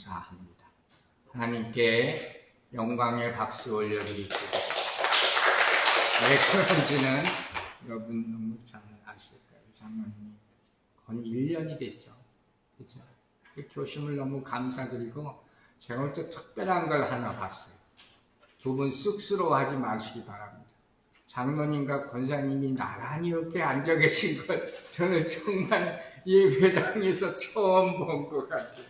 감사합니다. 하나님께 영광의 박수 올려드리고, 왜 그런지는 여러분 너무 잘 아실 거예요. 장로님이 거의 1년이 됐죠. 그죠? 그 교심을 너무 감사드리고, 제가 오늘 또 특별한 걸 하나 봤어요. 두 분 쑥스러워하지 마시기 바랍니다. 장로님과 권사님이 나란히 이렇게 앉아 계신 걸 저는 정말 예배당에서 처음 본 것 같아요.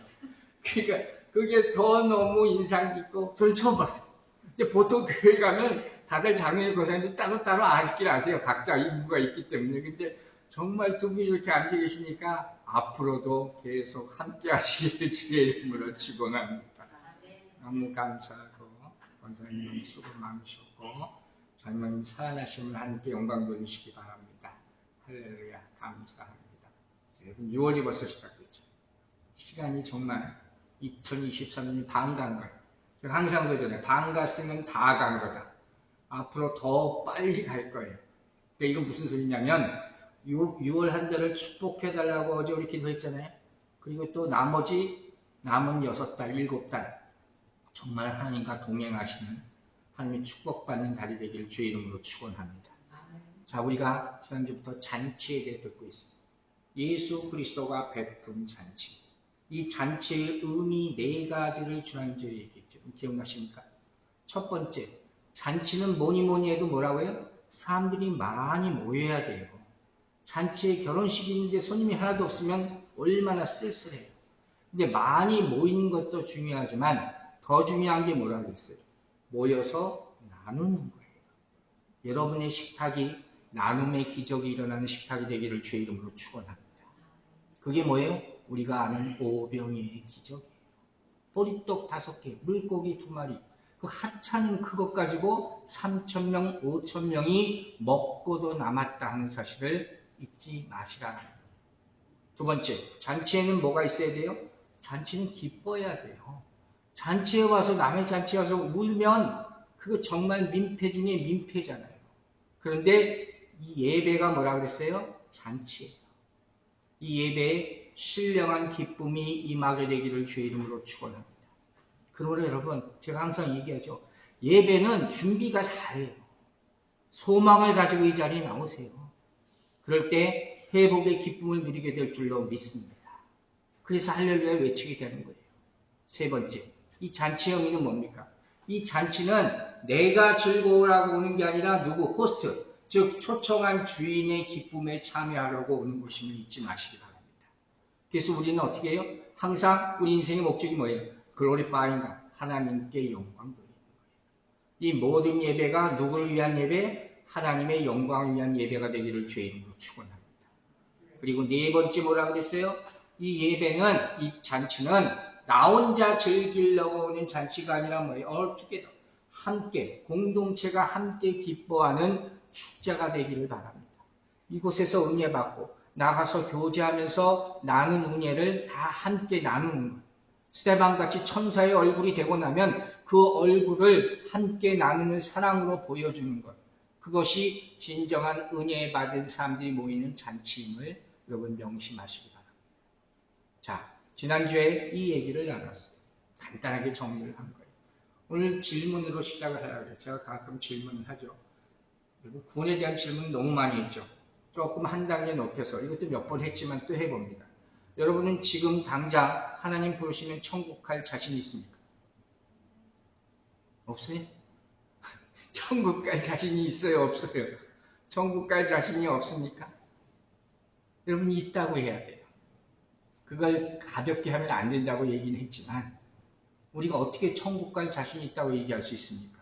그러니까 그게 더 너무 인상 깊고 저는 처음 봤어요. 근데 보통 교회 가면 다들 장로님 권사님들 따로따로 알길 아세요. 각자 임무가 있기 때문에. 근데 정말 두 분이 이렇게 앉아 계시니까 앞으로도 계속 함께 하시기를 주의 이름으로 축원합니다. 너무 감사하고 권사님 수고 많으셨고 장로님 살아나심을 하나님께 영광 돌리시기 바랍니다. 할렐루야, 감사합니다. 여러분 6월이 벌써 시작됐죠. 시간이 정말 2023년이 반 간 거예요. 제가 항상 그러잖아요. 반 갔으면 다 간 거다. 앞으로 더 빨리 갈 거예요. 그러니까 이건 무슨 소리냐면 6월 한 달을 축복해달라고 어제 우리 기도했잖아요. 그리고 또 나머지 남은 6달, 7달 정말 하나님과 동행하시는 하나님의 축복받는 달이 되기를 주의 이름으로 축원합니다. 자, 우리가 지난주부터 잔치에 대해 듣고 있습니다. 예수 그리스도가 베푼 잔치. 이 잔치의 의미 4가지를 지난주에 얘기했죠. 기억나십니까? 첫 번째, 잔치는 뭐니 해도 뭐라고요? 사람들이 많이 모여야 돼요. 잔치에 결혼식이 있는데 손님이 하나도 없으면 얼마나 쓸쓸해요. 근데 많이 모이는 것도 중요하지만 더 중요한 게 뭐라고 했어요? 모여서 나누는 거예요. 여러분의 식탁이 나눔의 기적이 일어나는 식탁이 되기를 주의 이름으로 축원합니다. 그게 뭐예요? 우리가 아는 오병이의 기적이에요. 보리떡 5개, 물고기 2마리, 그 하찮은 그것 가지고 3,000명, 5,000명이 먹고도 남았다 하는 사실을 잊지 마시라. 두 번째, 잔치에는 뭐가 있어야 돼요? 잔치는 기뻐야 돼요. 잔치에 와서 남의 잔치에 와서 울면 그거 정말 민폐 중에 민폐잖아요. 그런데 이 예배가 뭐라고 그랬어요? 잔치예요. 이 예배에 신령한 기쁨이 임하게 되기를 주의 이름으로 축원합니다. 그러므로 여러분, 제가 항상 얘기하죠. 예배는 준비가 잘해요. 소망을 가지고 이 자리에 나오세요. 그럴 때 회복의 기쁨을 누리게 될 줄로 믿습니다. 그래서 할렐루야 외치게 되는 거예요. 세 번째, 이 잔치의 의미는 뭡니까? 이 잔치는 내가 즐거우라고 오는 게 아니라 누구? 호스트, 즉 초청한 주인의 기쁨에 참여하려고 오는 것임을 잊지 마시기 바랍니다. 그래서 우리는 어떻게 해요? 항상 우리 인생의 목적이 뭐예요? 글로리파잉 가 하나님께 영광 돌리는 거예요. 이 모든 예배가 누구를 위한 예배? 하나님의 영광을 위한 예배가 되기를 주의 이름으로 축원합니다. 그리고 네 번째 뭐라 그랬어요? 이 예배는, 이 잔치는 나 혼자 즐기려고 오는 잔치가 아니라 뭐예요? All together. 함께, 공동체가 함께 기뻐하는 축제가 되기를 바랍니다. 이곳에서 은혜 받고 나가서 교제하면서 나눈 은혜를 다 함께 나누는 것. 스데반같이 천사의 얼굴이 되고 나면 그 얼굴을 함께 나누는 사랑으로 보여주는 것. 그것이 진정한 은혜 받은 사람들이 모이는 잔치임을 여러분 명심하시기 바랍니다. 자, 지난주에 이 얘기를 나눴어요. 간단하게 정리를 한 거예요. 오늘 질문으로 시작을 하려고 해요. 제가 가끔 질문을 하죠. 그리고 구원에 대한 질문은 너무 많이 했죠. 조금 한 단계 높여서 이것도 몇 번 했지만 또 해봅니다. 여러분은 지금 당장 하나님 부르시면 천국 갈 자신이 있습니까? 없어요? 천국 갈 자신이 있어요? 없어요? 천국 갈 자신이 없습니까? 여러분이 있다고 해야 돼요. 그걸 가볍게 하면 안 된다고 얘기는 했지만 우리가 어떻게 천국 갈 자신이 있다고 얘기할 수 있습니까?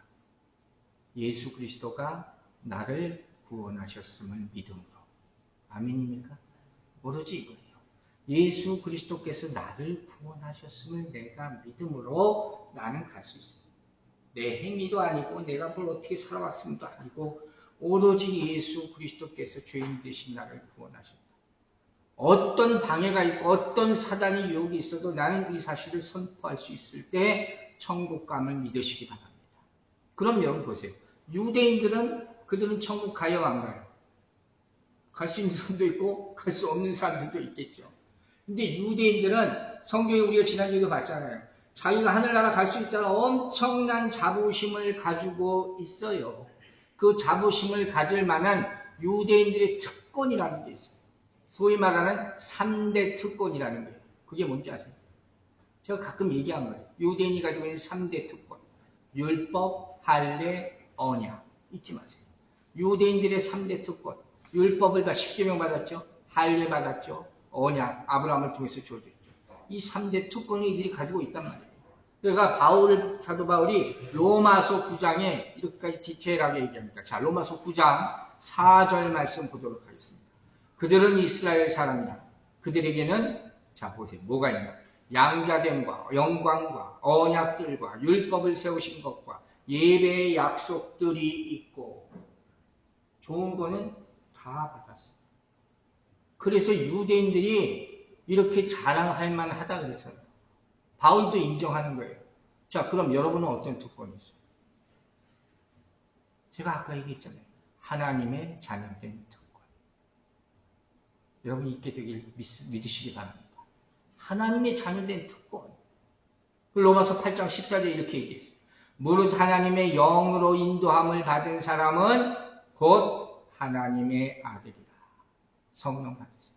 예수 그리스도가 나를 구원하셨음을 믿음으로. 아멘입니까? 오로지 이거예요. 예수 그리스도께서 나를 구원하셨음을 내가 믿음으로 나는 갈 수 있습니다. 내 행위도 아니고 내가 뭘 어떻게 살아왔음도 아니고 오로지 예수 그리스도께서 죄인 되신 나를 구원하셨다. 어떤 방해가 있고 어떤 사단이 유혹이 있어도 나는 이 사실을 선포할 수 있을 때 천국감을 믿으시기 바랍니다. 그럼 여러분 보세요. 유대인들은 그들은 천국 가요 안 가요? 갈 수 있는 사람도 있고 갈 수 없는 사람들도 있겠죠. 근데 유대인들은 성경에 우리가 지난주에도 봤잖아요. 자기가 하늘나라 갈 수 있다는 엄청난 자부심을 가지고 있어요. 그 자부심을 가질 만한 유대인들의 특권이라는 게 있어요. 소위 말하는 3대 특권이라는 거예요. 그게 뭔지 아세요? 제가 가끔 얘기한 거예요. 유대인이 가지고 있는 3대 특권. 율법, 할례, 언약. 잊지 마세요. 유대인들의 3대 특권. 율법을 10계명 받았죠. 할례 받았죠. 언약, 아브라함을 통해서 주어졌죠. 이 3대 특권을 이들이 가지고 있단 말이에요. 그러니까 사도 바울이 로마서 9장에 이렇게까지 디테일하게 얘기합니다. 자, 로마서 9장 4절 말씀 보도록 하겠습니다. 그들은 이스라엘 사람이라. 그들에게는 자 보세요. 뭐가 있나? 양자됨과 영광과 언약들과 율법을 세우신 것과 예배의 약속들이 있고 좋은 거는 다 받았어요. 그래서 유대인들이 이렇게 자랑할 만하다 그랬어요. 바울도 인정하는 거예요. 자, 그럼 여러분은 어떤 특권이 있어요? 제가 아까 얘기했잖아요. 하나님의 자녀된 특권. 여러분이 있게 되길 믿으시기 바랍니다. 하나님의 자녀된 특권. 로마서 8장 14절에 이렇게 얘기했어요. 무릇 하나님의 영으로 인도함을 받은 사람은 곧 하나님의 아들이라. 성령 받으세요.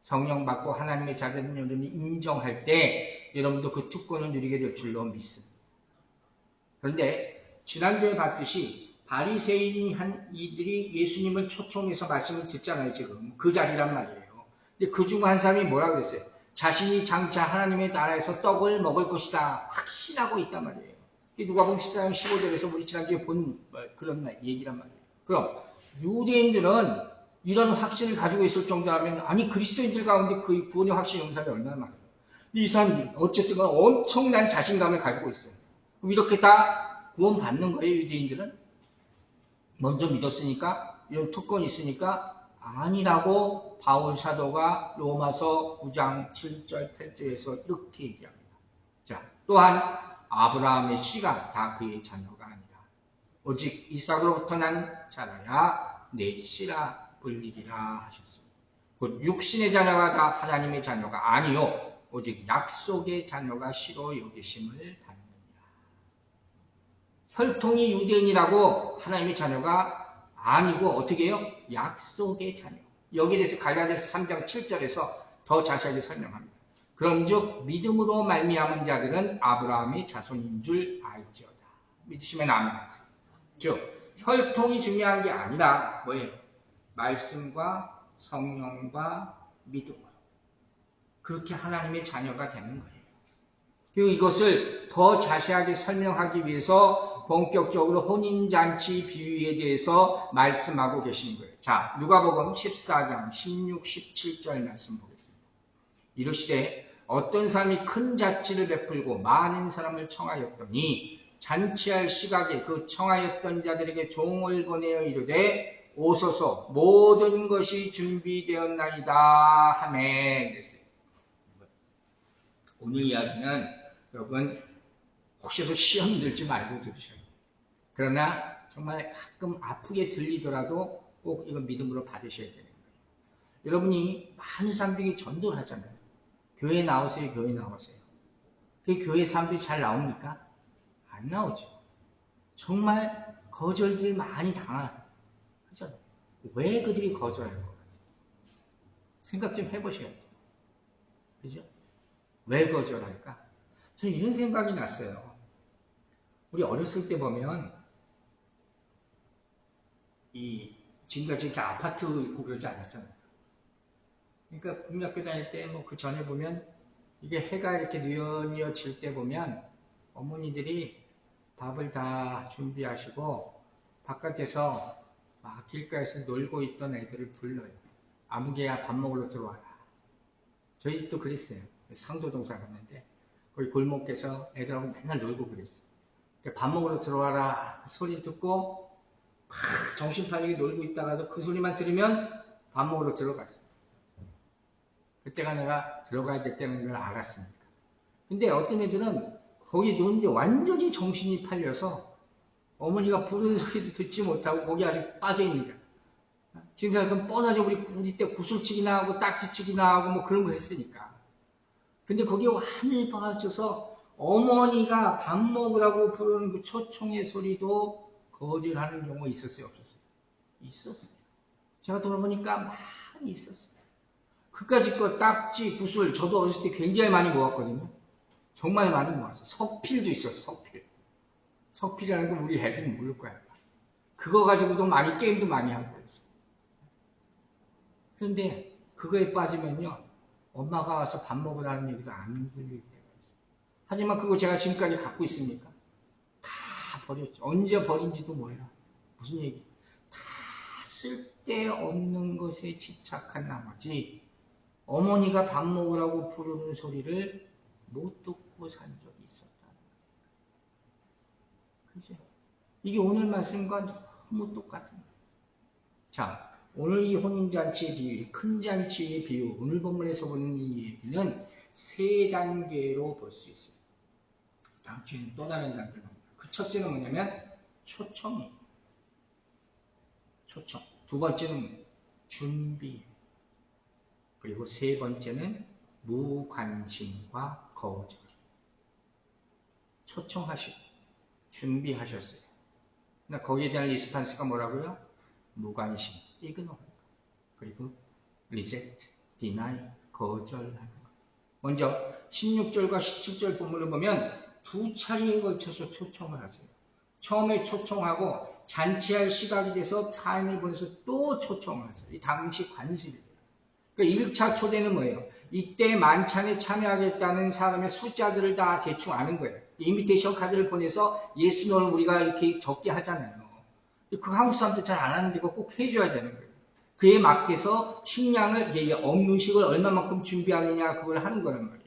성령 받고 하나님의 자녀된 여러분이 인정할 때 여러분도 그 특권을 누리게 될 줄로 믿습니다. 그런데 지난주에 봤듯이 바리새인이 한 이들이 예수님을 초청해서 말씀을 듣잖아요. 지금 그 자리란 말이에요. 근데 그 중 한 사람이 뭐라 그랬어요? 자신이 장차 하나님의 나라에서 떡을 먹을 것이다 확신하고 있단 말이에요. 누가복음 14장 15절에서 우리 지난주에 본 그런 얘기란 말이에요. 그럼 유대인들은 이런 확신을 가지고 있을 정도라면 아니 그리스도인들 가운데 그 구원의 확신이 없는 사람이 얼마나 많아요. 이 사람들이 어쨌든 엄청난 자신감을 가지고 있어요. 그럼 이렇게 다 구원받는 거예요. 유대인들은 먼저 믿었으니까 이런 특권이 있으니까 아니라고 바울 사도가 로마서 9장 7절 8절에서 이렇게 얘기합니다. 자, 또한 아브라함의 씨가 다 그의 자녀가 아니라 오직 이삭으로부터 난 자라야 내 씨라 불리리라 하셨습니다. 곧 육신의 자녀가 다 하나님의 자녀가 아니요 오직 약속의 자녀가 씨로 여기심을 받느니라. 혈통이 유대인이라고 하나님의 자녀가 아니고 어떻게 해요? 약속의 자녀. 여기에 대해서 갈라디아서 3장 7절에서 더 자세하게 설명합니다. 그런즉 믿음으로 말미암은 자들은 아브라함의 자손인 줄 알지어다. 믿으시면 아멘 하세요. 즉 혈통이 중요한 게 아니라 뭐예요? 말씀과 성령과 믿음으로 그렇게 하나님의 자녀가 되는 거예요. 그리고 이것을 더 자세하게 설명하기 위해서 본격적으로 혼인잔치 비유에 대해서 말씀하고 계시는 거예요. 자, 누가복음 14장 16, 17절 말씀 보겠습니다. 이르시되 어떤 사람이 큰 잔치를 베풀고 많은 사람을 청하였더니 잔치할 시각에 그 청하였던 자들에게 종을 보내어 이르되 오소서 모든 것이 준비되었나이다 하매 그랬어요. 오늘 이야기는 여러분 혹시라도 시험 들지 말고 들으셔야 돼요. 그러나 정말 가끔 아프게 들리더라도 꼭 이건 믿음으로 받으셔야 되는 거예요. 여러분이 많은 사람들이 전도를 하잖아요. 교회 나오세요. 교회 나오세요. 그 교회 사람들이 잘 나옵니까? 안 나오죠. 정말 거절들 많이 당하죠. 왜 그들이 거절할 것 같아요? 생각 좀 해보셔야 돼요. 그죠? 왜 거절할까? 저는 이런 생각이 났어요. 우리 어렸을 때 보면 지금까지 이렇게 아파트 있고 그러지 않았잖아요. 그러니까 국민학교 다닐 때 뭐 그 전에 보면 이게 해가 이렇게 뉘어뉘어 질 때 보면 어머니들이 밥을 다 준비하시고 바깥에서 막 길가에서 놀고 있던 애들을 불러요. 아무개야 밥 먹으러 들어와라. 저희 집도 그랬어요. 상도동산 갔는데 거기 골목에서 애들하고 맨날 놀고 그랬어요. 밥 먹으러 들어와라 그 소리 듣고 막 정신 팔리게 놀고 있다가도 그 소리만 들으면 밥 먹으러 들어갔어요. 그때가 내가 들어가야겠다는 걸 알았으니까. 근데 어떤 애들은 거기 노는데 완전히 정신이 팔려서 어머니가 부르는 소리도 듣지 못하고 거기 아주 빠져있는 거야. 지금 생각하면 뻔하죠. 우리 때 구슬치기나 하고 딱지치기나 하고 뭐 그런 거 했으니까. 근데 거기에 하늘 봐줘서 어머니가 밥 먹으라고 부르는 그 초청의 소리도 거절하는 경우가 있었어요, 없었어요? 있었어요. 제가 들어보니까 많이 있었어요. 그까짓 거 딱지, 구슬, 저도 어렸을 때 굉장히 많이 모았거든요. 정말 많이 모았어요. 석필도 있었어, 석필. 석필이라는 거 우리 애들이 모를 거야. 그거 가지고도 많이, 게임도 많이 하고 그랬어요. 그런데 그거에 빠지면요, 엄마가 와서 밥 먹으라는 얘기도 안 들릴 때가 있어요. 하지만 그거 제가 지금까지 갖고 있습니까? 다 버렸죠. 언제 버린지도 몰라. 무슨 얘기? 다 쓸데없는 것에 집착한 나머지 어머니가 밥 먹으라고 부르는 소리를 못 듣고 산 적이 있었다는 거예요. 그죠? 이게 오늘 말씀과 너무 똑같은 거예요. 자, 오늘 이 혼인잔치의 비유, 큰 잔치의 비유, 오늘 본문에서 보는 이 얘기는 세 단계로 볼 수 있어요. 다음 주에는 또 다른 단계로 봅니다. 그 첫째는 뭐냐면 초청이에요. 초청. 두 번째는 준비. 그리고 세 번째는 무관심과 거절. 초청하시고 준비하셨어요. 근데 거기에 대한 리스판스가 뭐라고요? 무관심, 이그노. 그리고 reject, deny, 거절하는 것. 먼저 16절과 17절 본문을 보면 두 차례에 걸쳐서 초청을 하세요. 처음에 초청하고 잔치할 시각이 돼서 사인을 보내서 또 초청을 하세요. 이 당시 관습이에요. 그러니까 1차 초대는 뭐예요? 이때 만찬에 참여하겠다는 사람의 숫자들을 다 대충 아는 거예요. 이미테이션 카드를 보내서 예스, 노를 우리가 이렇게 적게 하잖아요. 그 한국 사람들 잘 안 하는데 그거 꼭 해줘야 되는 거예요. 그에 맞게서 식량을, 음식을 얼마만큼 준비하느냐, 그걸 하는 거란 말이에요.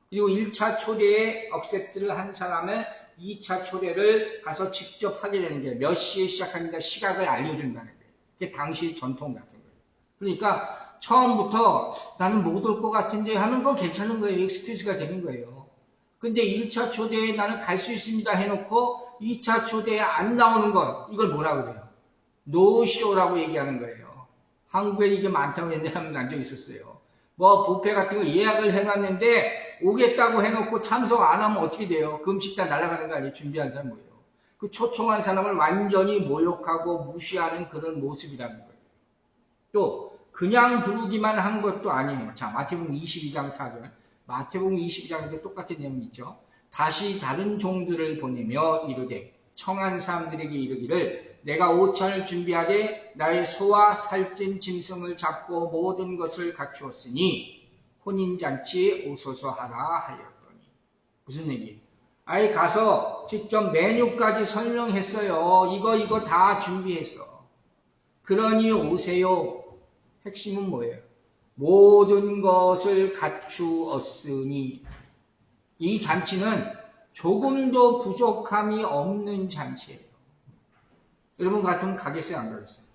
그리고 1차 초대에 억셉트를 한 사람은 2차 초대를 가서 직접 하게 되는 거예요. 몇 시에 시작합니다. 시각을 알려준다는 거예요. 그게 당시의 전통 같은 거예요. 그러니까 처음부터 나는 못 올 것 같은데 하는 건 괜찮은 거예요. 익스큐즈가 되는 거예요. 근데 1차 초대에 나는 갈 수 있습니다 해놓고 2차 초대에 안 나오는 건 이걸 뭐라고 그래요? 노쇼라고 얘기하는 거예요. 한국에 이게 많다고 옛날에 난 적이 있었어요. 뭐 뷔페 같은 거 예약을 해놨는데 오겠다고 해놓고 참석 안 하면 어떻게 돼요? 그 음식 다 날아가는 거 아니에요? 준비한 사람 뭐예요? 그 초청한 사람을 완전히 모욕하고 무시하는 그런 모습이라는 거예요. 또 그냥 부르기만 한 것도 아니에요. 자, 마태복음 22장 4절. 마태복음 22장에도 똑같은 내용이 있죠. 다시 다른 종들을 보내며 이르되 청한 사람들에게 이르기를 내가 오찬을 준비하되 나의 소와 살찐 짐승을 잡고 모든 것을 갖추었으니 혼인잔치에 오소서 하라 하였더니. 무슨 얘기예요? 아예 가서 직접 메뉴까지 설명했어요. 이거 다 준비했어. 그러니 오세요. 핵심은 뭐예요? 모든 것을 갖추었으니. 이 잔치는 조금도 부족함이 없는 잔치예요. 여러분 같으면 가겠어요, 안 가겠어요?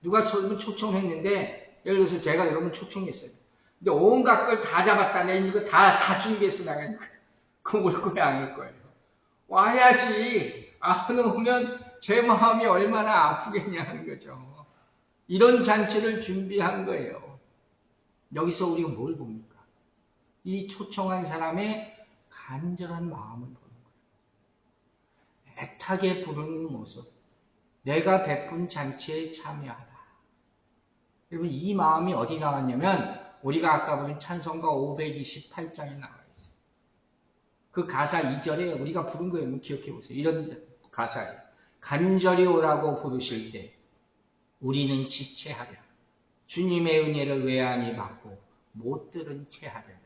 누가 초청했는데, 예를 들어서 제가 여러분 초청했어요. 근데 온갖 걸 다 잡았다. 내가 이거 다 준비했어. 나가 그거 올 거야, 안 올 거예요? 와야지. 안 오면 제 마음이 얼마나 아프겠냐 하는 거죠. 이런 잔치를 준비한 거예요. 여기서 우리가 뭘 봅니까? 이 초청한 사람의 간절한 마음을 보는 거예요. 애타게 부르는 모습. 내가 베푼 잔치에 참여하라. 여러분, 이 마음이 어디 나왔냐면 우리가 아까 부른 찬송가 528장에 나와 있어요. 그 가사 2절에 우리가 부른 거예요. 기억해 보세요. 이런 가사예요. 간절히 오라고 부르실 때 우리는 지체하랴. 주님의 은혜를 외안히 받고 못 들은 채 하려나.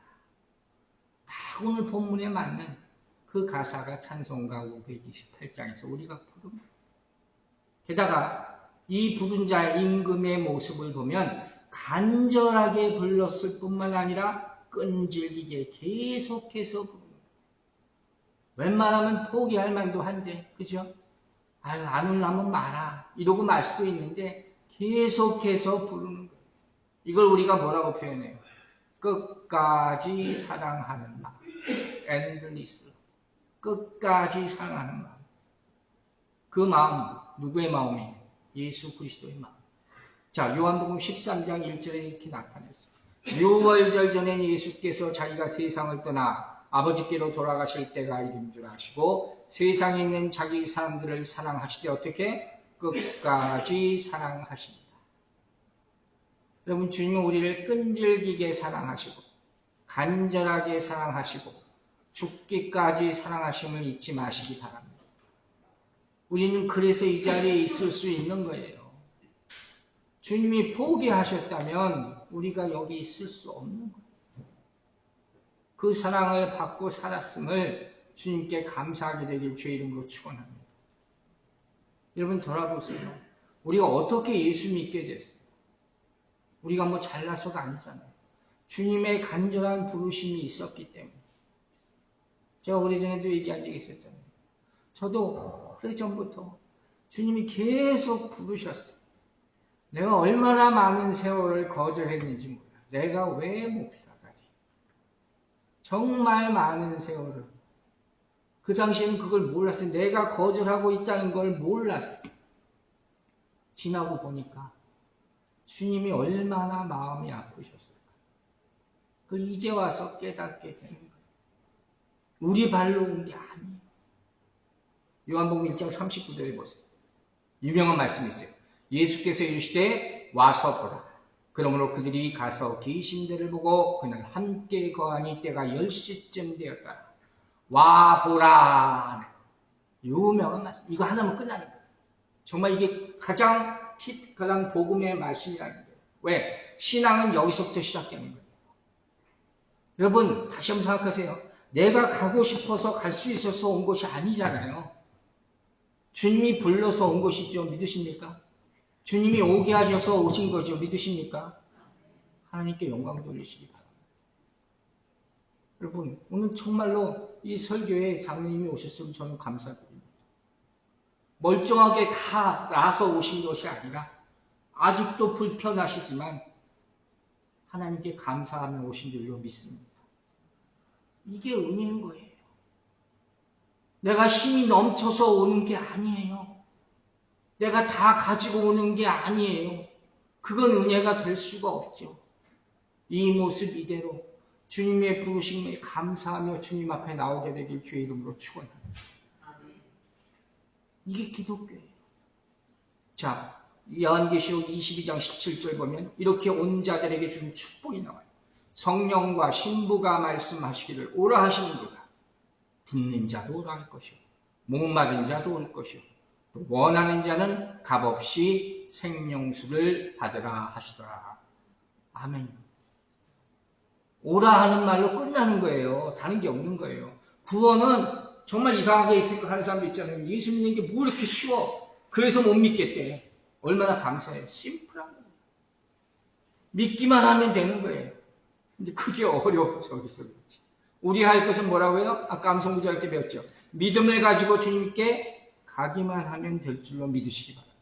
다 오늘 본문에 맞는 그 가사가 찬송가 528장에서 우리가 부른 거예요. 게다가 이 부른 자 임금의 모습을 보면 간절하게 불렀을 뿐만 아니라 끈질기게 계속해서 부르는 거예요. 웬만하면 포기할 만도 한데, 그죠? 아유, 안 올라면 마라. 이러고 말 수도 있는데 계속해서 부르는 거예요. 이걸 우리가 뭐라고 표현해요? 끝까지 사랑하는 마음. endless. 끝까지 사랑하는 마음. 그 마음, 누구의 마음이에요? 예수 그리스도의 마음. 자, 요한복음 13장 1절에 이렇게 나타냈어요. 유월절 전에 예수께서 자기가 세상을 떠나 아버지께로 돌아가실 때가 이른 줄 아시고 세상에 있는 자기 사람들을 사랑하시되 어떻게? 끝까지 사랑하십니다. 여러분, 주님은 우리를 끈질기게 사랑하시고 간절하게 사랑하시고 죽기까지 사랑하심을 잊지 마시기 바랍니다. 우리는 그래서 이 자리에 있을 수 있는 거예요. 주님이 포기하셨다면 우리가 여기 있을 수 없는 거예요. 그 사랑을 받고 살았음을 주님께 감사하게 되길 주의 이름으로 축원합니다. 여러분, 돌아보세요. 우리가 어떻게 예수 믿게 됐어요? 우리가 뭐 잘나서가 아니잖아요. 주님의 간절한 부르심이 있었기 때문에. 제가 오래전에도 얘기한 적이 있었잖아요. 저도 오래전부터 주님이 계속 부르셨어요. 내가 얼마나 많은 세월을 거절했는지 몰라. 내가 왜 목사가 돼? 정말 많은 세월을. 그 당시에는 그걸 몰랐어요. 내가 거절하고 있다는 걸 몰랐어요. 지나고 보니까 주님이 얼마나 마음이 아프셨을까. 그걸 이제 와서 깨닫게 되는 거예요. 우리 발로 온 게 아니에요. 요한복음 1장 39절에 보세요. 유명한 말씀이 있어요. 예수께서 이르시되 와서 보라. 그러므로 그들이 가서 계신들을 보고 그날 함께 거하니 때가 10시쯤 되었다. 와 보라. 유명한 말씀. 이거 하나면 끝나는 거예요. 정말 이게 가장 복음의 말씀이라는 거예요. 왜? 신앙은 여기서부터 시작되는 거예요. 여러분, 다시 한번 생각하세요. 내가 가고 싶어서 갈 수 있어서 온 것이 아니잖아요. 주님이 불러서 온 것이죠. 믿으십니까? 주님이 오게 하셔서 오신 거죠. 믿으십니까? 하나님께 영광 돌리시기 바랍니다. 여러분, 오늘 정말로 이 설교에 장로님이 오셨으면 저는 감사드립니다. 멀쩡하게 다 나서 오신 것이 아니라 아직도 불편하시지만 하나님께 감사하며 오신 줄로 믿습니다. 이게 은혜인 거예요. 내가 힘이 넘쳐서 오는 게 아니에요. 내가 다 가지고 오는 게 아니에요. 그건 은혜가 될 수가 없죠. 이 모습 이대로 주님의 부르심에 감사하며 주님 앞에 나오게 되길 주의 이름으로 축원합니다. 이게 기독교예요. 자, 요한계시록 22장 17절 보면 이렇게 온 자들에게 주는 축복이 나와요. 성령과 신부가 말씀하시기를 오라 하시는구나. 듣는 자도 오라 할 것이요. 목마른 자도 올 것이요. 원하는 자는 값없이 생명수를 받으라 하시더라. 아멘. 오라 하는 말로 끝나는 거예요. 다른 게 없는 거예요. 구원은 정말 이상하게 있을 거 하는 사람도 있잖아요. 예수 믿는 게 뭐 이렇게 쉬워. 그래서 못 믿겠대. 얼마나 감사해요. 심플한 거예요. 믿기만 하면 되는 거예요. 근데 그게 어려워서 여기서 그렇지. 우리 할 것은 뭐라고요? 아까 암송구절 할 때 배웠죠. 믿음을 가지고 주님께 가기만 하면 될 줄로 믿으시기 바랍니다.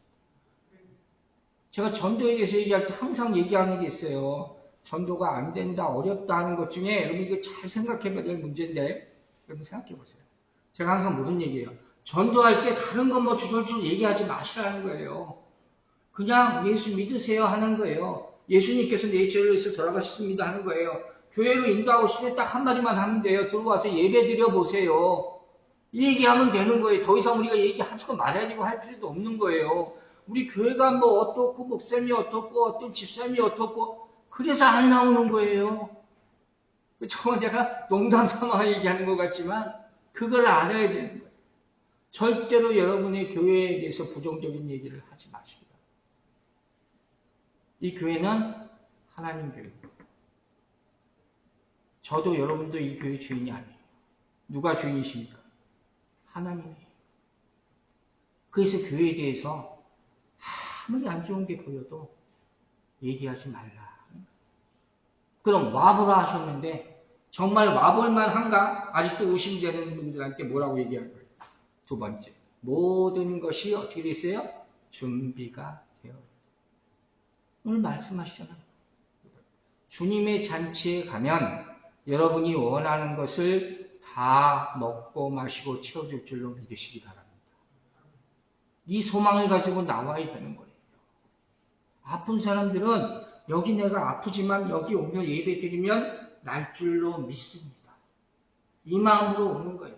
제가 전도에 대해서 얘기할 때 항상 얘기하는 게 있어요. 전도가 안 된다, 어렵다 하는 것 중에 여러분 이거 잘 생각해 봐야 될 문제인데 여러분 생각해 보세요. 제가 항상 무슨 얘기해요? 전도할 때 다른 것 뭐 주절주절 얘기하지 마시라는 거예요. 그냥 예수 믿으세요 하는 거예요. 예수님께서 내 죄를 위해서 돌아가셨습니다 하는 거예요. 교회로 인도하고 싶으면 딱 한마디만 하면 돼요. 들어와서 예배 드려보세요. 이 얘기하면 되는 거예요. 더 이상 우리가 얘기하지도 말아야 되고 할 필요도 없는 거예요. 우리 교회가 뭐 어떻고 목사님이 어떻고 어떤 집사님이 어떻고 그래서 안 나오는 거예요. 정말 제가 농담 삼아 얘기하는 것 같지만 그걸 알아야 되는 거예요. 절대로 여러분의 교회에 대해서 부정적인 얘기를 하지 마시기 바랍니다. 이 교회는 하나님 교회입니다. 저도 여러분도 이 교회 주인이 아니에요. 누가 주인이십니까? 하나님이에요. 그래서 교회에 대해서 아무리 안 좋은 게 보여도 얘기하지 말라. 그럼 와보라 하셨는데 정말 와볼만 한가? 아직도 의심되는 분들한테 뭐라고 얘기할 거예요? 두 번째, 모든 것이 어떻게 돼 있어요? 준비가 되어. 오늘 말씀하시잖아요. 주님의 잔치에 가면 여러분이 원하는 것을 다 먹고 마시고 채워줄 줄로 믿으시기 바랍니다. 이 소망을 가지고 나와야 되는 거예요. 아픈 사람들은 여기 내가 아프지만 여기 오면 예배 드리면 날 줄로 믿습니다. 이 마음으로 오는 거예요.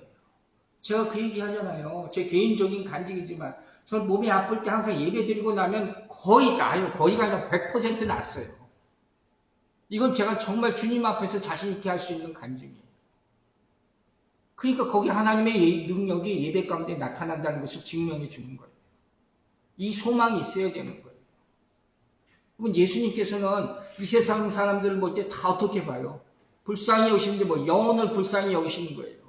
제가 그 얘기 하잖아요. 제 개인적인 간증이지만 저는 몸이 아플 때 항상 예배 드리고 나면 거의 나아요. 거의가 아니라 100% 낫어요. 이건 제가 정말 주님 앞에서 자신 있게 할 수 있는 간증이에요. 그러니까 거기 하나님의 능력이 예배 가운데 나타난다는 것을 증명해 주는 거예요. 이 소망이 있어야 되는 거예요. 그럼 예수님께서는 이 세상 사람들을 볼 때 다 어떻게 봐요? 불쌍히 여기시는데 뭐 영혼을 불쌍히 여기시는 거예요.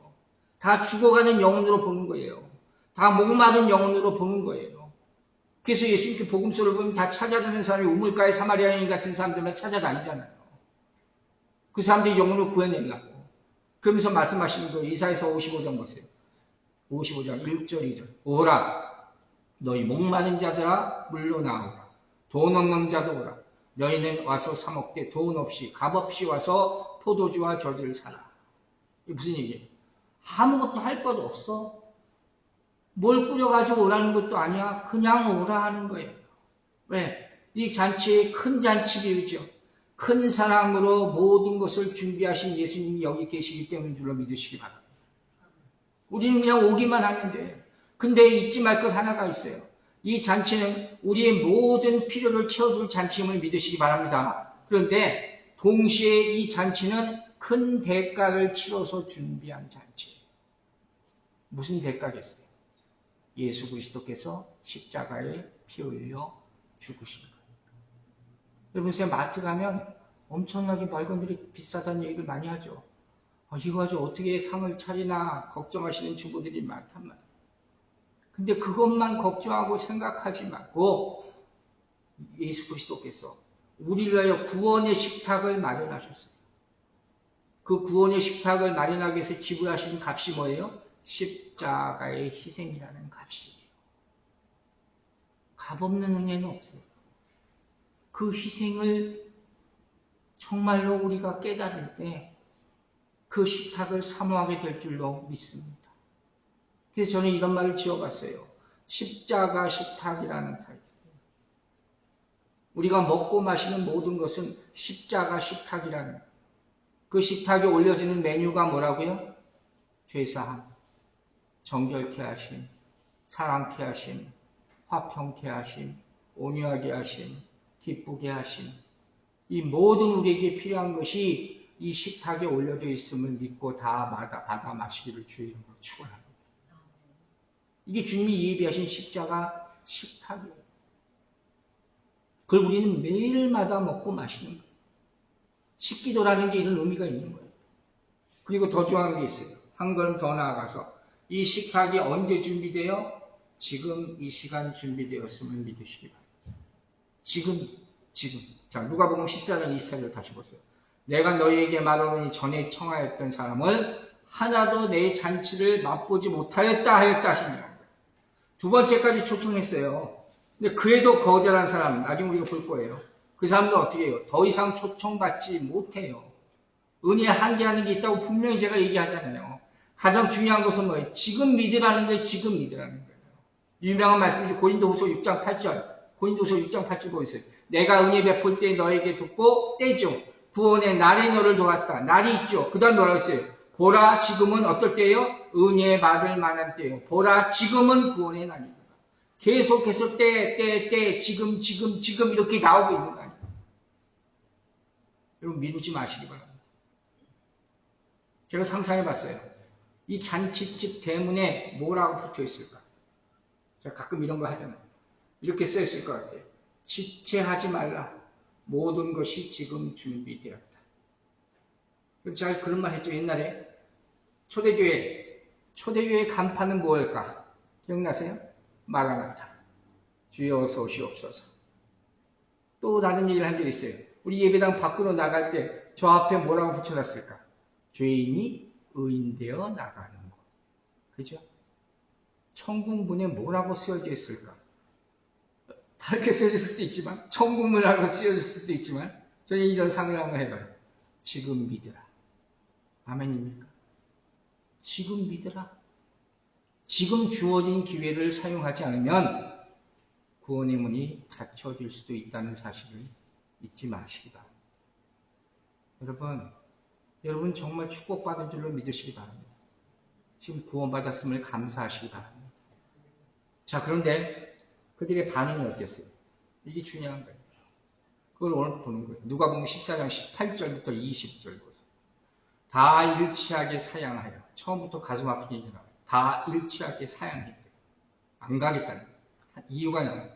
다 죽어가는 영혼으로 보는 거예요. 다 목마른 영혼으로 보는 거예요. 그래서 예수님께 복음서를 보면 다 찾아다니는 사람이 우물가의 사마리아인 같은 사람들만 찾아다니잖아요. 그 사람들이 영혼을 구해내려고. 그러면서 말씀하시는 거예요. 이사야서 55장 보세요. 55장 1절 2절. 오라 너희 목마른 자들아 물러나오라. 돈 없는 자도 오라. 너희는 와서 사 먹되 돈 없이 값 없이 와서 포도주와 저주를 사라. 이게 무슨 얘기예요? 아무것도 할 것 없어. 뭘 꾸려가지고 오라는 것도 아니야. 그냥 오라 하는 거예요. 왜? 이 잔치에 큰 잔치 비유죠. 큰 사랑으로 모든 것을 준비하신 예수님이 여기 계시기 때문인 줄로 믿으시기 바랍니다. 우리는 그냥 오기만 하면 돼요. 근데 잊지 말 것 하나가 있어요. 이 잔치는 우리의 모든 필요를 채워줄 잔치임을 믿으시기 바랍니다. 그런데 동시에 이 잔치는 큰 대가를 치러서 준비한 잔치예요. 무슨 대가겠어요? 예수 그리스도께서 십자가에 피 흘려 죽으신 거예요. 여러분, 요새 마트 가면 엄청나게 물건들이 비싸다는 얘기를 많이 하죠. 이거 가지고 어떻게 상을 차리나 걱정하시는 주부들이 많단 말이에요. 근데 그것만 걱정하고 생각하지 말고 예수 그리스도께서 우리를 위하여 구원의 식탁을 마련하셨어요. 그 구원의 식탁을 마련하기 위해서 지불하신 값이 뭐예요? 십자가의 희생이라는 값이에요. 값없는 은혜는 없어요. 그 희생을 정말로 우리가 깨달을 때 그 식탁을 사모하게 될 줄로 믿습니다. 그래서 저는 이런 말을 지어봤어요. 십자가 식탁이라는 타이틀. 우리가 먹고 마시는 모든 것은 십자가 식탁이라는 거예요. 그 식탁에 올려지는 메뉴가 뭐라고요? 죄사함, 정결케 하심, 사랑케 하심, 화평케 하심, 온유하게 하심, 기쁘게 하심. 이 모든 우리에게 필요한 것이 이 식탁에 올려져 있음을 믿고 다 받아 마시기를 주의 이름으로 축원합니다. 이게 주님이 예비하신 십자가 식탁이에요. 그걸 우리는 매일마다 먹고 마시는 거예요. 식기도라는 게 이런 의미가 있는 거예요. 그리고 더 중요한 게 있어요. 한 걸음 더 나아가서 이 식탁이 언제 준비되어? 지금 이 시간 준비되었음을 믿으시기 바랍니다. 지금. 자, 누가복음 14장 24절 다시 보세요. 내가 너희에게 말하노니 전에 청하였던 사람을 하나도 내 잔치를 맛보지 못하였다 하시니라. 두 번째까지 초청했어요. 근데 그래도 거절한 사람, 나중에 우리가 볼 거예요. 그 사람도 어떻게 해요? 더 이상 초청받지 못해요. 은혜의 한계라는 게 있다고 분명히 제가 얘기하잖아요. 가장 중요한 것은 뭐예요? 지금 믿으라는 거예요. 지금 믿으라는 거예요. 유명한 말씀이죠. 고린도후서 6장 8절. 고린도후서 6장 8절 보세요. 내가 은혜 베풀 때 너에게 듣고 때죠. 구원의 날에 너를 도왔다. 날이 있죠. 그 다음 뭐라고 했어요? 보라 지금은 어떨 때예요? 은혜 받을 만한 때예요. 보라 지금은 구원의 날입니다. 계속해서 지금 이렇게 나오고 있는 거 아니에요. 여러분 미루지 마시기 바랍니다. 제가 상상해봤어요. 이 잔치집 대문에 뭐라고 붙어있을까? 제가 가끔 이런 거 하잖아요. 이렇게 써있을 것 같아요. 지체하지 말라. 모든 것이 지금 준비되었다. 제가 그런 말 했죠. 옛날에 초대교회 간판은 뭐일까? 기억나세요? 마라나타. 주여 어서 오시옵소서. 또 다른 얘기를 한 적이 있어요. 우리 예배당 밖으로 나갈 때 저 앞에 뭐라고 붙여놨을까? 죄인이 의인되어 나가는 것. 그죠? 천국문에 뭐라고 쓰여져 있을까? 다르게 쓰여질 수도 있지만, 천국문이라고 쓰여질 수도 있지만, 저는 이런 상상을 해봐요. 지금 믿으라. 아멘입니까? 지금 믿으라. 지금 주어진 기회를 사용하지 않으면 구원의 문이 닫혀질 수도 있다는 사실을 잊지 마시기 바랍니다. 여러분 정말 축복받은 줄로 믿으시기 바랍니다. 지금 구원받았음을 감사하시기 바랍니다. 자, 그런데 그들의 반응이 어땠어요? 이게 중요한 거예요. 그걸 오늘 보는 거예요. 누가복음 14장 18절부터 20절 보세요. 다 일치하게 사양하여, 처음부터 가슴 아픈 얘기가 나와요. 다 일치하게 사양했대요. 안 가겠다는 거예요. 이유가 나와요.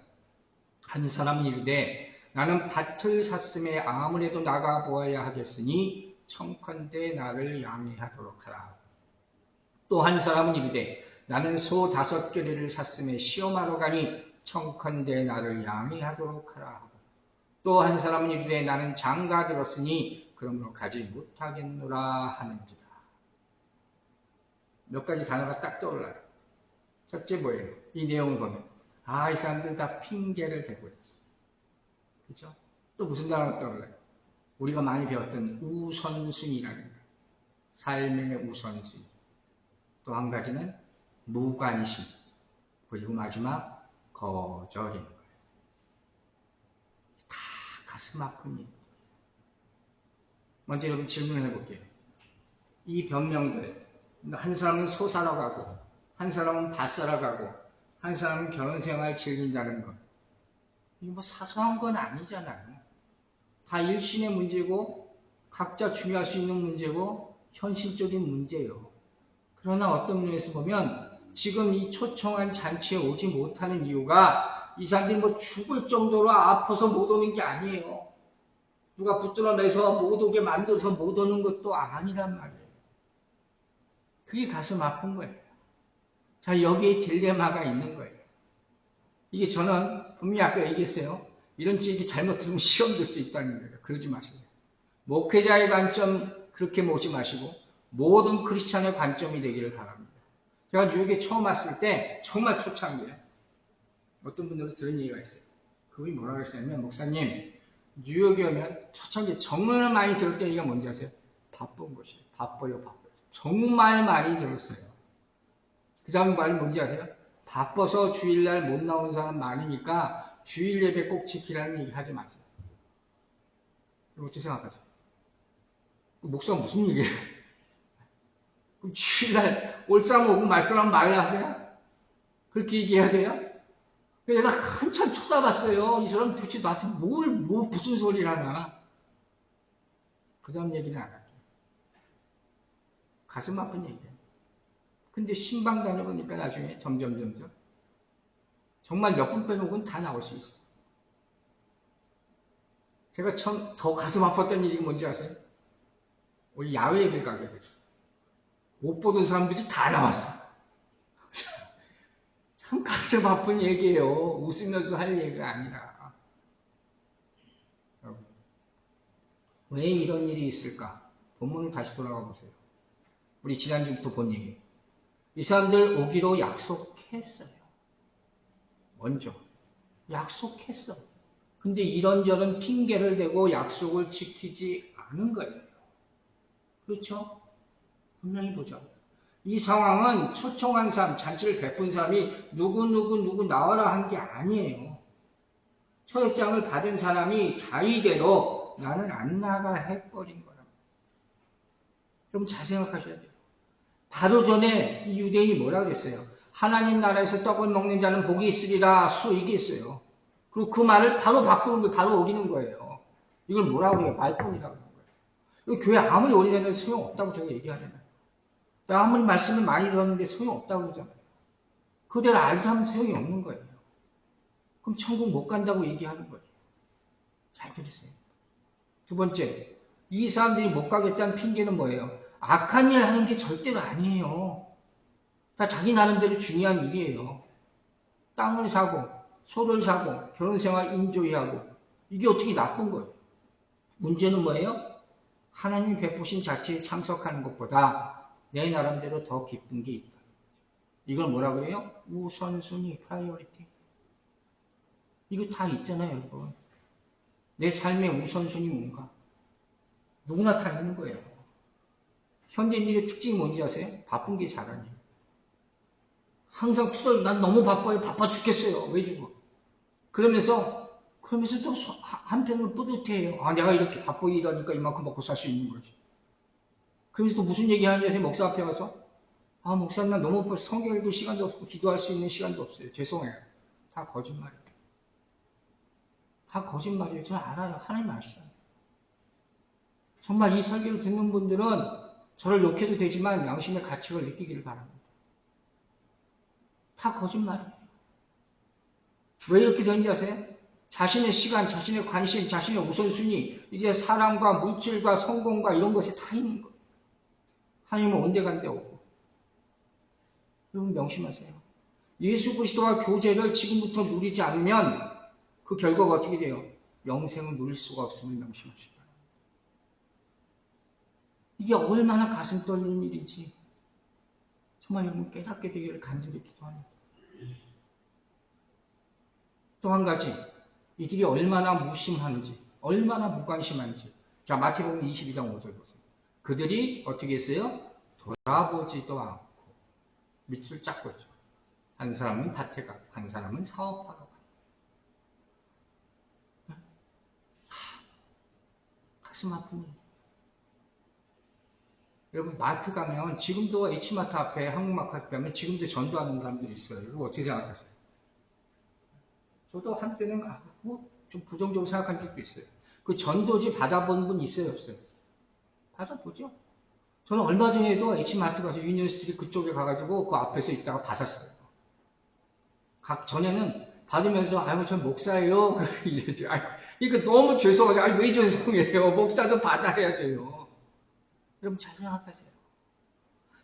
한 사람이 이르되 나는 밭을 샀음에 아무래도 나가 보아야 하겠으니 청컨대 나를 양해하도록 하라. 또 한 사람은 이르되 나는 소 5겨레를 샀음에 시험하러 가니 청컨대 나를 양해하도록 하라. 또 한 사람은 이르되 나는 장가 들었으니 그러므로 가지 못하겠노라 하는지라. 몇 가지 단어가 딱 떠올라요. 첫째 뭐예요? 이 내용을 보면 이 사람들 다 핑계를 대고 있어요. 그렇죠? 또 무슨 단어가 떠올라요? 우리가 많이 배웠던 우선순위라는 거예요. 삶의 우선순위. 또 한 가지는 무관심. 그리고 마지막 거절인 거예요. 다 가슴 아픈 일. 먼저 여러분 질문을 해볼게요. 이 변명들, 한 사람은 소 사러 가고, 한 사람은 밭 사러 가고, 한 사람은 결혼생활 즐긴다는 것. 이거 뭐 사소한 건 아니잖아요. 다 일신의 문제고, 각자 중요할 수 있는 문제고, 현실적인 문제예요. 그러나 어떤 면에서 보면, 지금 이 초청한 잔치에 오지 못하는 이유가, 이 사람들이 뭐 죽을 정도로 아파서 못 오는 게 아니에요. 누가 붙들어내서 못 오게 만들어서 못 오는 것도 아니란 말이에요. 그게 가슴 아픈 거예요. 자, 여기에 딜레마가 있는 거예요. 이게 저는 분명히 아까 얘기했어요. 이런 얘기 잘못 들으면 시험 될 수 있다는 거예요. 그러지 마세요. 목회자의 관점 그렇게 모지 마시고 모든 크리스찬의 관점이 되기를 바랍니다. 제가 뉴욕에 처음 왔을 때 정말 초창기에 어떤 분들은 들은 얘기가 있어요. 그분이 뭐라고 했냐면 목사님 뉴욕에 오면 초창기에 정말 많이 들었던 얘기가 뭔지 아세요? 바쁜 곳이에요. 바빠요. 정말 많이 들었어요. 그 다음 말이 뭔지 아세요? 바빠서 주일날 못 나오는 사람 많으니까 주일 예배 꼭 지키라는 얘기 하지 마세요. 어떻게 생각하세요? 목사가 무슨 얘기예요? 그럼 주일날 올 사람 오고 말 사람 말해야 하세요? 그렇게 얘기해야 돼요? 내가 한참 쳐다봤어요. 이 사람 도대체 나한테 무슨 소리를 하나. 그 다음 얘기는 안 할게요. 가슴 아픈 얘기예요. 근데 신방 다녀보니까 나중에 점점 정말 몇 분 빼놓고는 다 나올 수 있어요. 제가 처음 더 가슴 아팠던 일이 뭔지 아세요? 우리 야외 예배를 가게 됐어요. 못 보던 사람들이 다 나왔어요. 참 가슴 아픈 얘기예요. 웃으면서 할 얘기가 아니라. 왜 이런 일이 있을까? 본문을 다시 돌아가 보세요. 우리 지난주부터 본 얘기예요. 이 사람들 오기로 약속했어요. 먼저 약속했어. 근데 이런저런 핑계를 대고 약속을 지키지 않은 거예요. 그렇죠? 분명히 보죠. 이 상황은 초청한 사람, 잔치를 베푼 사람이 누구 나와라 한 게 아니에요. 초대장을 받은 사람이 자의대로 나는 안 나가 해버린 거라. 좀 잘 생각하셔야 돼요. 바로 전에 이 유대인이 뭐라고 했어요? 하나님 나라에서 떡을 먹는 자는 복이 있으리라 얘기했어요. 그리고 그 말을 바로 바꾸는 거예요. 바로 어기는 거예요. 이걸 뭐라고 해요? 말뿐이라고 하는 거예요. 교회 아무리 오래전에 소용없다고 제가 얘기하잖아요. 내가 아무리 말씀을 많이 들었는데 소용없다고 그러잖아요. 그대로 알고 하면 소용이 없는 거예요. 그럼 천국 못 간다고 얘기하는 거예요. 잘 들으세요. 두 번째, 이 사람들이 못 가겠다는 핑계는 뭐예요? 악한 일 하는 게 절대로 아니에요. 다 자기 나름대로 중요한 일이에요. 땅을 사고, 소를 사고, 결혼생활 인조이하고, 이게 어떻게 나쁜 거예요? 문제는 뭐예요? 하나님 베푸신 자체에 참석하는 것보다 내 나름대로 더 기쁜 게 있다. 이걸 뭐라 그래요? 우선순위, 프라이어리티. 이거 다 있잖아요, 여러분. 내 삶의 우선순위 뭔가? 누구나 다 있는 거예요. 현대인들의 특징이 뭔지 아세요? 바쁜 게 자랑이에요. 항상 난 너무 바빠요. 바빠 죽겠어요. 왜 죽어? 그러면서 그러면서 또 한편으로 뿌듯해요. 아, 내가 이렇게 바쁘게 일하니까 이만큼 먹고 살 수 있는 거지. 그러면서 또 무슨 얘기 하는지 아세요? 목사 앞에 와서. 아, 목사님, 나 너무 성경 읽을 시간도 없고, 기도할 수 있는 시간도 없어요. 죄송해요. 다 거짓말이에요. 다 거짓말이에요. 저 알아요. 하나님 아시잖아요. 정말 이 설교를 듣는 분들은 저를 욕해도 되지만 양심의 가책을 느끼기를 바랍니다. 다 거짓말이에요. 왜 이렇게 되는지 아세요? 자신의 시간, 자신의 관심, 자신의 우선순위, 이게 사람과 물질과 성공과 이런 것에 다 있는 거예요. 하나님은 온데간데 없고. 여러분 명심하세요. 예수 그리스도와 교제를 지금부터 누리지 않으면 그 결과가 어떻게 돼요? 영생을 누릴 수가 없음을 명심하시기 바랍니다. 이게 얼마나 가슴 떨리는 일인지 정말 여러분 깨닫게 되기를 간절히 기도합니다. 또 한 가지, 이들이 얼마나 무심한지, 얼마나 무관심한지. 자, 마태복음 22장 5절 보세요. 그들이 어떻게 했어요? 돌아보지도 않고 밑줄 짰고 있죠. 한 사람은 밭에 가고, 한 사람은 사업하러 가고. 가슴 아픈 일. 여러분, 마트 가면, 지금도 H마트 앞에, 한국마트 앞에 가면 지금도 전도하는 사람들이 있어요. 여러분, 어떻게 생각하세요? 저도 한때는 가고, 좀 부정적으로 생각한 적도 있어요. 그 전도지 받아본 분 있어요, 없어요? 받아보죠. 저는 얼마 전에도 H마트 가서 유니언스트리트 그쪽에 가가지고 그 앞에서 있다가 받았어요. 전에는 받으면서, 아유, 전 목사예요. 이러죠. 이거 너무 죄송하죠. 아니, 왜 죄송해요? 목사도 받아야 돼요. 여러분, 잘 생각하세요.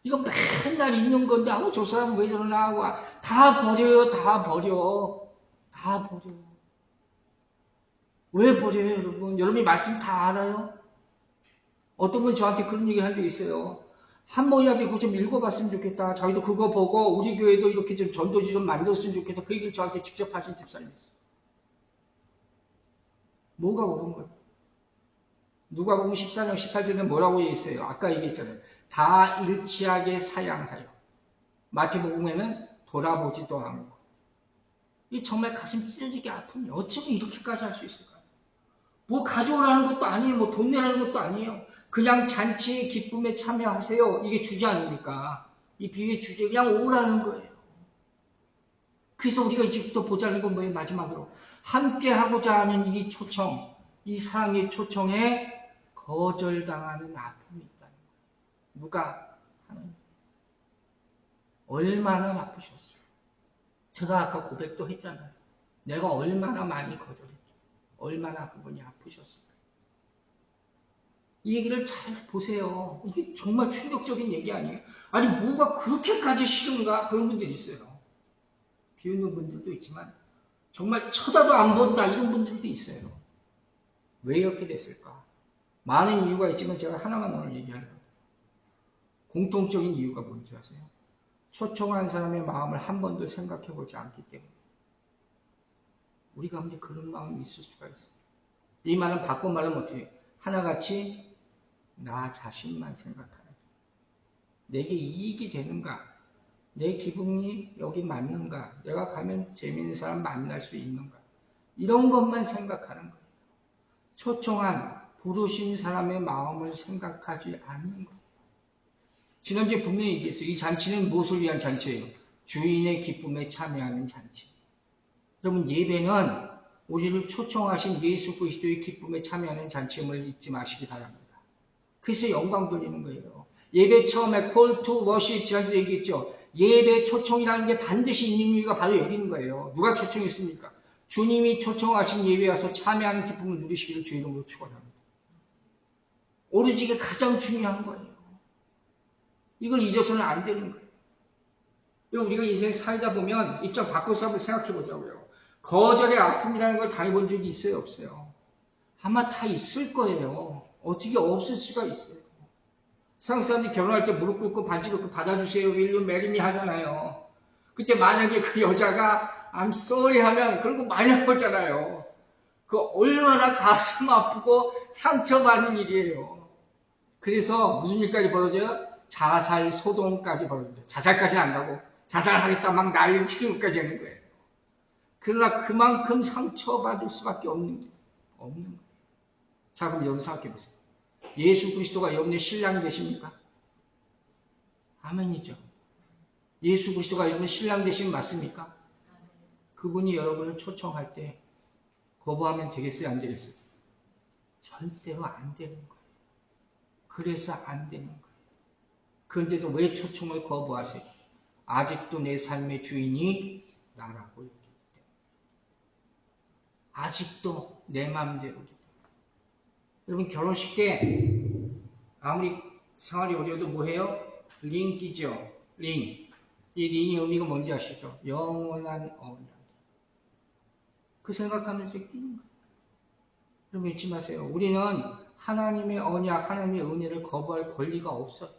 이거 맨날 있는 건데, 아우, 저 사람은 왜 저러나 하고, 다 버려요, 다 버려. 다 버려. 왜 버려요, 여러분? 여러분이 말씀 다 알아요? 어떤 분 저한테 그런 얘기 한 적 있어요. 한 번이라도 그거 좀 읽어봤으면 좋겠다. 자기도 그거 보고 우리 교회도 이렇게 좀 전도지 좀 만들었으면 좋겠다. 그 얘기를 저한테 직접 하신 집사님이 있어요. 뭐가 옳은 거예요? 누가복음 14장 18절에 뭐라고 얘기했어요? 아까 얘기했잖아요. 다 일치하게 사양하여. 마태복음에는 돌아보지도 않고. 이 정말 가슴 찢어지게 아프니 어쩌면 이렇게까지 할 수 있을까요? 뭐 가져오라는 것도 아니에요. 뭐 돈 내라는 것도 아니에요. 그냥 잔치의 기쁨에 참여하세요. 이게 주제 아닙니까? 이 비유의 주제 그냥 오라는 거예요. 그래서 우리가 이제부터 보자는 건 뭐예요? 마지막으로 함께 하고자 하는 이 초청, 이 사랑의 초청에 거절당하는 아픔이 있다는 거예요. 누가? 하나님. 얼마나 아프셨어요. 제가 아까 고백도 했잖아요. 내가 얼마나 많이 거절했죠. 얼마나 그분이 아프셨어요. 이 얘기를 잘 보세요. 이게 정말 충격적인 얘기 아니에요? 아니, 뭐가 그렇게까지 싫은가? 그런 분들이 있어요. 비웃는 분들도 있지만, 정말 쳐다도 안 본다. 이런 분들도 있어요. 왜 이렇게 됐을까? 많은 이유가 있지만 제가 하나만 오늘 얘기하려고. 공통적인 이유가 뭔지 아세요? 초청한 사람의 마음을 한 번도 생각해보지 않기 때문에. 우리 가운데 그런 마음이 있을 수가 있어요. 이 말은 바꿔 말하면 어떻게 해요? 하나같이 나 자신만 생각하는 내게 이익이 되는가? 내 기분이 여기 맞는가? 내가 가면 재미있는 사람 만날 수 있는가? 이런 것만 생각하는 거예요. 초청한 부르신 사람의 마음을 생각하지 않는 거예요. 지난주에 분명히 얘기했어요. 이 잔치는 무엇을 위한 잔치예요? 주인의 기쁨에 참여하는 잔치. 여러분, 예배는 우리를 초청하신 예수 그리스도의 기쁨에 참여하는 잔치임을 잊지 마시기 바랍니다. 그래서 영광 돌리는 거예요. 예배 처음에 call to worship 지난주에 얘기했죠. 예배 초청이라는 게 반드시 있는 이유가 바로 여기 있는 거예요. 누가 초청했습니까? 주님이 초청하신 예배에 와서 참여하는 기쁨을 누리시기를 주 이름으로 축원합니다. 오로지 이게 가장 중요한 거예요. 이걸 잊어서는 안 되는 거예요. 여러분, 우리가 인생 살다 보면 입장 바꿔서 한번 생각해 보자고요. 거절의 아픔이라는 걸 당해본 적이 있어요, 없어요? 아마 다 있을 거예요. 어떻게 없을 수가 있어요. 세상 사람들이 결혼할 때 무릎 꿇고 반지 꿇고 받아주세요. Will you marry me 하잖아요. 그때 만약에 그 여자가 I'm sorry 하면 그런 거 많이 나오잖아요. 그 얼마나 가슴 아프고 상처받는 일이에요. 그래서 무슨 일까지 벌어져요? 자살, 소동까지 벌어져요. 자살까지는 안 가고 자살하겠다 막 난리 치는 것까지 하는 거예요. 그러나 그만큼 상처받을 수밖에 없는 거예요. 자, 그럼 여러분 생각해 보세요. 예수 그리스도가 여러분의 신랑이 되십니까? 아멘이죠. 예수 그리스도가 여러분의 신랑 되시면 맞습니까? 그분이 여러분을 초청할 때 거부하면 되겠어요? 안 되겠어요? 절대로 안 되는 거예요. 그래서 안 되는 거예요. 그런데도 왜 초청을 거부하세요? 아직도 내 삶의 주인이 나라고 있기 때문에. 아직도 내 마음대로기 때문에. 여러분 결혼식 때 아무리 생활이 어려워도 뭐해요? 링 끼죠? 링. 이 링의 의미가 뭔지 아시죠? 영원한 언약. 그 생각하면서 끼는 거예요. 여러분 잊지 마세요. 우리는 하나님의 언약, 하나님의 은혜를 거부할 권리가 없어요.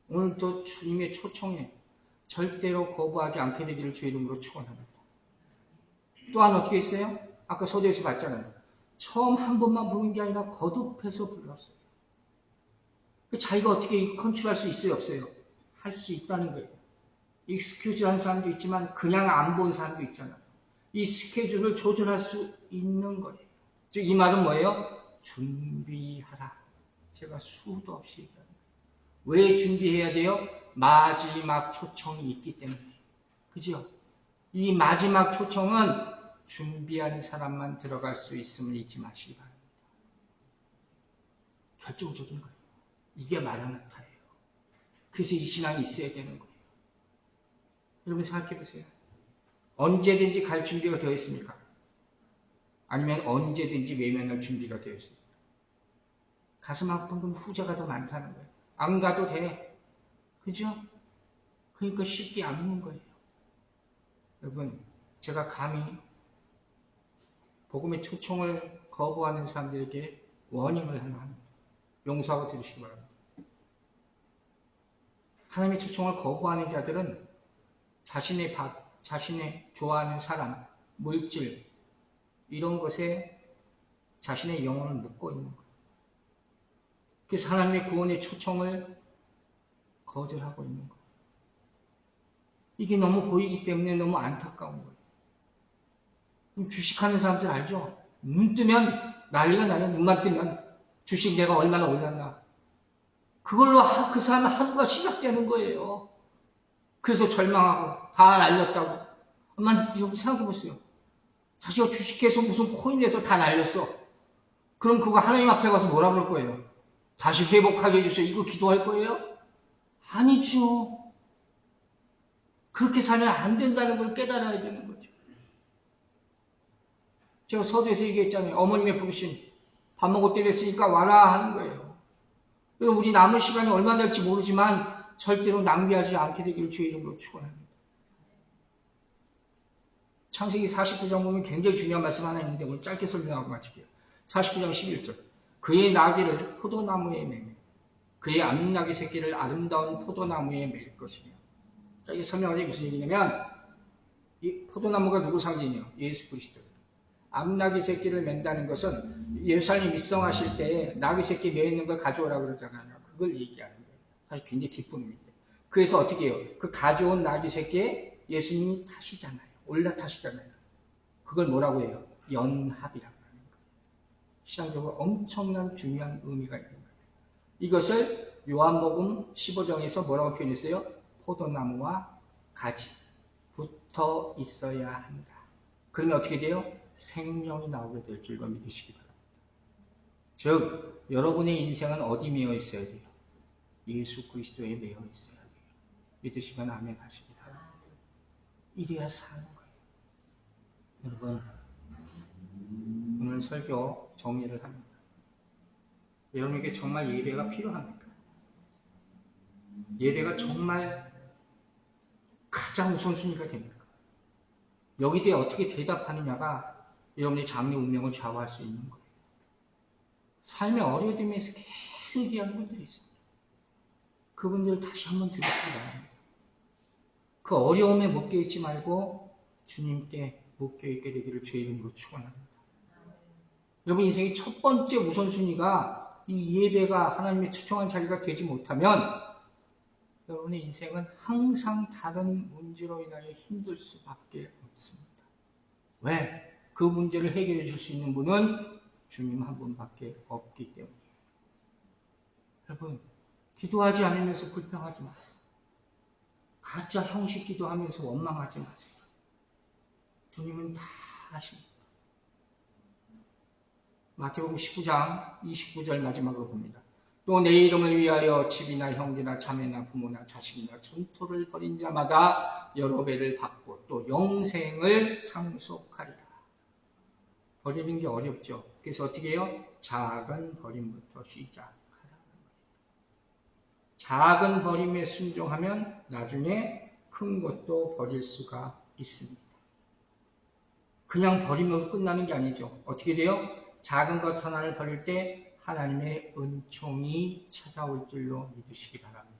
오늘도 주님의 초청에 절대로 거부하지 않게 되기를 주의 이름으로 축원합니다. 또한 어떻게 했어요? 아까 서두에서 봤잖아요. 처음 한 번만 부른 게 아니라 거듭해서 불렀어요. 자기가 어떻게 컨트롤할 수 있어요? 없어요? 할 수 있다는 거예요. 익스큐즈 한 사람도 있지만 그냥 안 본 사람도 있잖아요. 이 스케줄을 조절할 수 있는 거예요. 즉 이 말은 뭐예요? 준비하라. 제가 수도 없이 얘기합니다. 왜 준비해야 돼요? 마지막 초청이 있기 때문에. 그죠? 이 마지막 초청은 준비한 사람만 들어갈 수 있음을 잊지 마시기 바랍니다. 결정적인 거예요. 이게 마라나타예요. 그래서 이 신앙이 있어야 되는 거예요. 여러분 생각해 보세요. 언제든지 갈 준비가 되어 있습니까? 아니면 언제든지 외면할 준비가 되어 있습니까? 가슴 아픈 건 후자가 더 많다는 거예요. 안 가도 돼. 그죠? 그러니까 쉽게 안 오는 거예요. 여러분, 제가 감히 복음의 초청을 거부하는 사람들에게 워닝을 하나 합니다. 용서하고 들으시기 바랍니다. 하나님의 초청을 거부하는 자들은 자신의 좋아하는 사람, 물질, 이런 것에 자신의 영혼을 묶고 있는 거예요. 그래서 하나님의 구원의 초청을 거절하고 있는 거예요. 이게 너무 보이기 때문에 너무 안타까운 거예요. 주식하는 사람들 알죠? 눈 뜨면 난리가 나요. 눈만 뜨면 주식 내가 얼마나 올랐나. 그걸로 그 사람 하루가 시작되는 거예요. 그래서 절망하고 다 날렸다고. 엄마 여러분 생각해 보세요. 자기가 주식해서 무슨 코인에서 다 날렸어. 그럼 그거 하나님 앞에 가서 뭐라 그럴 거예요? 다시 회복하게 해주세요. 이거 기도할 거예요? 아니죠. 그렇게 살면 안 된다는 걸 깨달아야 되는 거죠. 제가 서두에서 얘기했잖아요. 어머님의 부르심. 밥 먹을 때 됐으니까 와라 하는 거예요. 그리고 우리 남은 시간이 얼마나 될지 모르지만 절대로 낭비하지 않게 되기를 주의 이름으로 축원합니다. 창세기 49장 보면 굉장히 중요한 말씀 하나 있는데 오늘 짧게 설명하고 마칠게요. 49장 11절. 그의 나귀를 포도나무에 매며 그의 암나귀 새끼를 아름다운 포도나무에 맬 것이며. 자, 이게 설명하자면 무슨 얘기냐면 이 포도나무가 누구 상징이에요? 예수 그리스도. 암나귀 새끼를 맨다는 것은 예수님 입성하실 때 나귀 새끼 매 있는 걸 가져오라고 그러잖아요. 그걸 얘기하는 거예요. 사실 굉장히 뒷부분인데. 그래서 어떻게 해요? 그 가져온 나귀 새끼에 예수님이 타시잖아요. 올라타시잖아요. 그걸 뭐라고 해요? 연합이라고 하는 거예요. 신앙적으로 엄청난 중요한 의미가 있는 거예요. 이것을 요한복음 15장에서 뭐라고 표현했어요? 포도나무와 가지 붙어 있어야 한다. 그러면 어떻게 돼요? 생명이 나오게 될 줄과 믿으시기 바랍니다. 즉 여러분의 인생은 어디 매여 있어야 돼요? 예수 그리스도에 매여 있어야 돼요. 믿으시면 아멘 하시기 바랍니다. 이래야 사는 거예요. 여러분 오늘 설교 정리를 합니다. 여러분에게 정말 예배가 필요합니까? 예배가 정말 가장 우선순위가 됩니까? 여기에 어떻게 대답하느냐가 여러분의 장래 운명을 좌우할 수 있는 거예요. 삶의 어려움에서 계속 얘기하는 분들이 있습니다. 그분들을 다시 한번 들으시기 바랍니다. 그 어려움에 묶여있지 말고 주님께 묶여있게 되기를 주의 이름으로 축원합니다. 여러분 인생의 첫 번째 우선순위가 이 예배가 하나님의 초청한 자리가 되지 못하면 여러분의 인생은 항상 다른 문제로 인하여 힘들 수밖에 없습니다. 왜? 그 문제를 해결해 줄 수 있는 분은 주님 한 분밖에 없기 때문이에요. 여러분, 기도하지 않으면서 불평하지 마세요. 가짜 형식 기도하면서 원망하지 마세요. 주님은 다 아십니다. 마태복음 19장 29절 마지막으로 봅니다. 또 내 이름을 위하여 집이나 형제나 자매나 부모나 자식이나 전토를 벌인 자마다 여러 배를 받고 또 영생을 상속하리라. 버리는 게 어렵죠. 그래서 어떻게 해요? 작은 버림부터 시작하라는 거예요. 작은 버림에 순종하면 나중에 큰 것도 버릴 수가 있습니다. 그냥 버리면 끝나는 게 아니죠. 어떻게 돼요? 작은 것 하나를 버릴 때 하나님의 은총이 찾아올 줄로 믿으시기 바랍니다.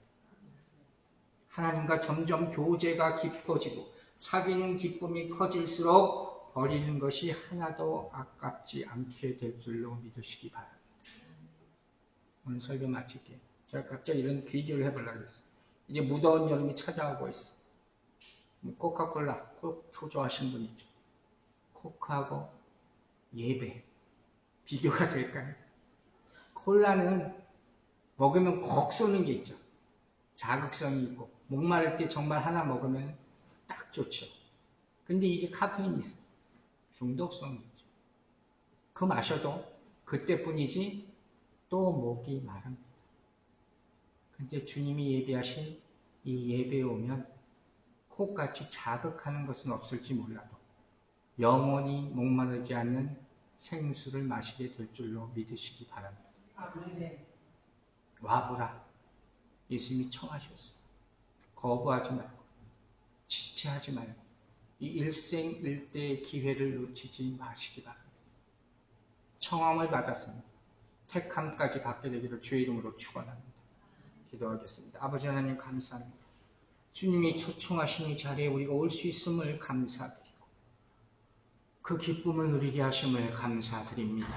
하나님과 점점 교제가 깊어지고 사귀는 기쁨이 커질수록 버리는 것이 하나도 아깝지 않게 될 줄로 믿으시기 바랍니다. 오늘 설교 마칠게요. 제가 갑자기 이런 비교를 해보려고 했어요. 이제 무더운 여름이 찾아오고 있어요. 코카콜라, 코 좋아하시는 분 있죠. 코크하고 예배 비교가 될까요? 콜라는 먹으면 콕 쏘는 게 있죠. 자극성이 있고 목마를 때 정말 하나 먹으면 딱 좋죠. 근데 이게 카페인이 있어요. 중독성이 있죠. 그거 마셔도 그때뿐이지 또 목이 마릅니다. 근데 주님이 예배하신 이 예배에 오면 콕같이 자극하는 것은 없을지 몰라도 영원히 목마르지 않는 생수를 마시게 될 줄로 믿으시기 바랍니다. 와보라. 예수님이 청하셨어요. 거부하지 말고 지체하지 말고 이 일생일대의 기회를 놓치지 마시기 바랍니다. 청함을 받았습니다. 택함까지 받게 되기를 주의 이름으로 축원합니다. 기도하겠습니다. 아버지 하나님 감사합니다. 주님이 초청하신 이 자리에 우리가 올 수 있음을 감사드리고 그 기쁨을 누리게 하심을 감사드립니다.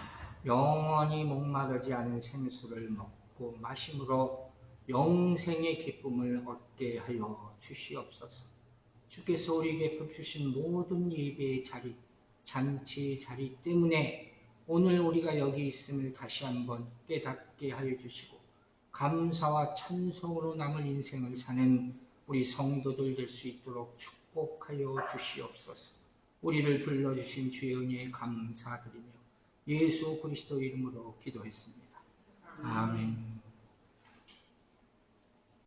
영원히 목마르지 않은 생수를 먹고 마심으로 영생의 기쁨을 얻게 하여 주시옵소서. 주께서 우리에게 베푸신 모든 예배의 자리, 잔치의 자리 때문에 오늘 우리가 여기 있음을 다시 한번 깨닫게 하여 주시고 감사와 찬송으로 남을 인생을 사는 우리 성도들 될 수 있도록 축복하여 주시옵소서. 우리를 불러주신 주의 은혜에 감사드리며 예수 그리스도 이름으로 기도했습니다. 아멘.